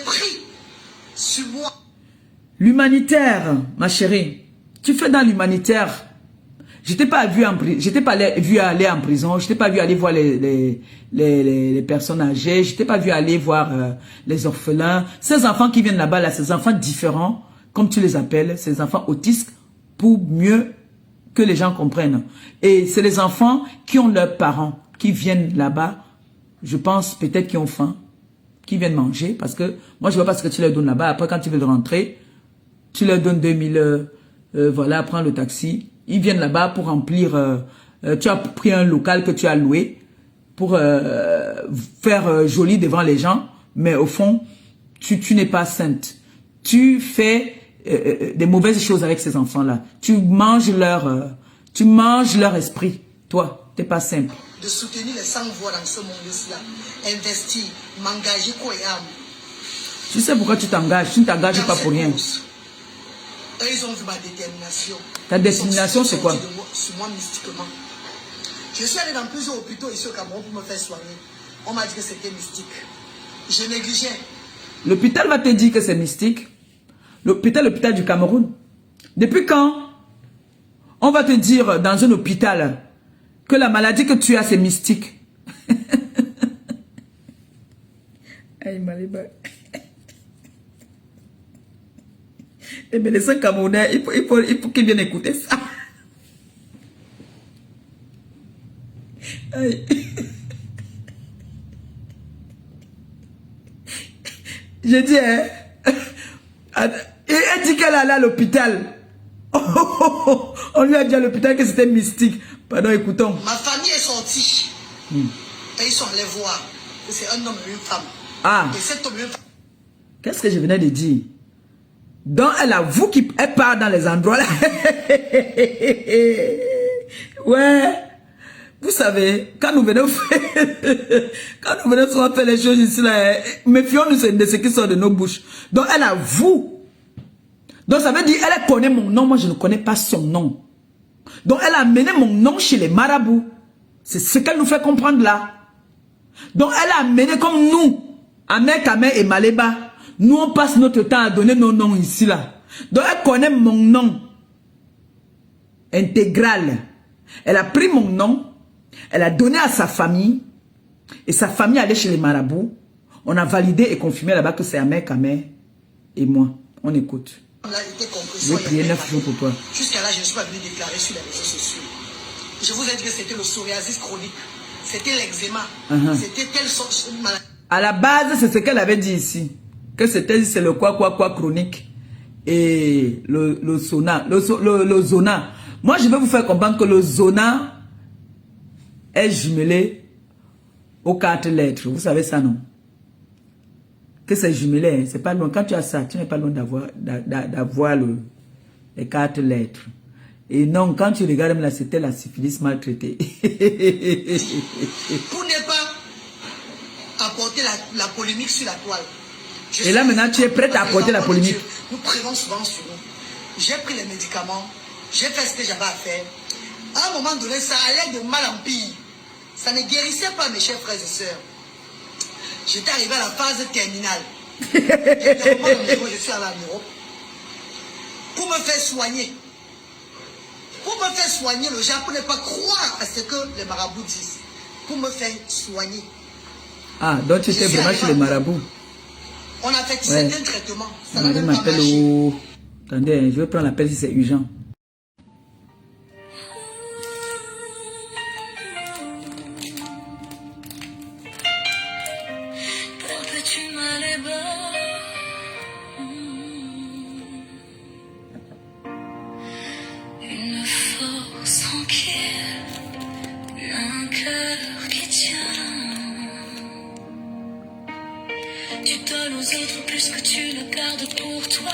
pris sur moi. L'humanitaire, ma chérie, tu fais dans l'humanitaire. Je t'ai pas vu aller en prison, je t'ai pas vu aller voir les personnes âgées, je t'ai pas vu aller voir les orphelins. Ces enfants qui viennent là-bas, là, ces enfants différents, comme tu les appelles, ces enfants autistes, pour mieux que les gens comprennent. Et c'est les enfants qui ont leurs parents, qui viennent là-bas, je pense peut-être qui ont faim, qui viennent manger, parce que moi je vois pas ce que tu leur donnes là-bas. Après quand tu veux rentrer, tu leur donnes 2000, voilà, prends le taxi. Ils viennent là-bas pour remplir, tu as pris un local que tu as loué pour faire joli devant les gens, mais au fond, tu n'es pas sainte. Tu fais des mauvaises choses avec ces enfants-là. Tu manges leur esprit. Toi, tu n'es pas simple. De soutenir les 100 voix dans ce monde-là, investir, m'engager quoi et âme. Tu sais pourquoi tu t'engages? Tu ne t'engages pas pour rien. Eux, ils ont vu ma détermination. Ta détermination, c'est quoi? Sur moi mystiquement. Je suis allé dans plusieurs hôpitaux ici au Cameroun pour me faire soigner. On m'a dit que c'était mystique. Je négligeais. L'hôpital va te dire que c'est mystique. L'hôpital du Cameroun. Depuis quand on va te dire dans un hôpital que la maladie que tu as, c'est mystique? Aïe, Maliba. Eh bien, les 5 Camerounais, il faut qu'ils viennent écouter ça. Aïe. J'ai dit, hein, elle dit qu'elle allait à l'hôpital. On lui a dit à l'hôpital que c'était mystique. Pardon, écoutons. Ma famille est sortie. Et ils sont allés voir que c'est un homme et une femme. Ah. Et cet homme et une femme. Qu'est-ce que je venais de dire? Donc, elle avoue qu'elle part dans les endroits là. Ouais. Vous savez, quand nous venons faire les choses ici là, méfions-nous de ce qui sort de nos bouches. Donc, elle avoue. Donc, ça veut dire, elle connaît mon nom, moi je ne connais pas son nom. Donc, elle a amené mon nom chez les marabouts. C'est ce qu'elle nous fait comprendre là. Donc, elle a amené comme nous, Ahmed, Kamel et Maléba. Nous, on passe notre temps à donner nos noms ici, là. Donc, elle connaît mon nom intégral. Elle a pris mon nom, elle a donné à sa famille, et sa famille allait chez les marabouts. On a validé et confirmé là-bas que c'est Ahmed, Kamel et moi. On écoute. Je vais prier 9 jours pour toi. Jusqu'à là, je ne suis pas venu déclarer sur les réseaux sociaux. Je vous ai dit que c'était le psoriasis chronique, c'était l'eczéma, c'était telle sorte de maladie. À la base, c'est ce qu'elle avait dit ici. Que c'est le quoi chronique et le zona. Le zona. Moi, je vais vous faire comprendre que le zona est jumelé aux 4 lettres. Vous savez ça, non? Que c'est jumelé, hein? C'est pas loin. Quand tu as ça, tu n'es pas loin d'avoir les 4 lettres. Et non, quand tu regardes là, c'était la syphilis maltraitée. Pour ne pas apporter la polémique sur la toile. Et là maintenant, tu es prête à apporter la polémique. Nous prêtons souvent sur nous. J'ai pris les médicaments, j'ai fait ce que j'avais à faire. À un moment donné, ça allait de mal en pire. Ça ne guérissait pas, mes chers frères et sœurs. J'étais arrivé à la phase terminale. Je suis allé en Europe pour me faire soigner. Pour me faire soigner, le Japon ne pas croire à ce que les marabouts disent. Pour me faire soigner. Ah, donc tu étais vraiment chez les marabouts. On a fait certains traitements. Ça n'a même pas marché. Attendez, je vais prendre l'appel si c'est urgent. Une force tranquille, un cœur qui tient. Tu donnes aux autres plus que tu ne gardes pour toi.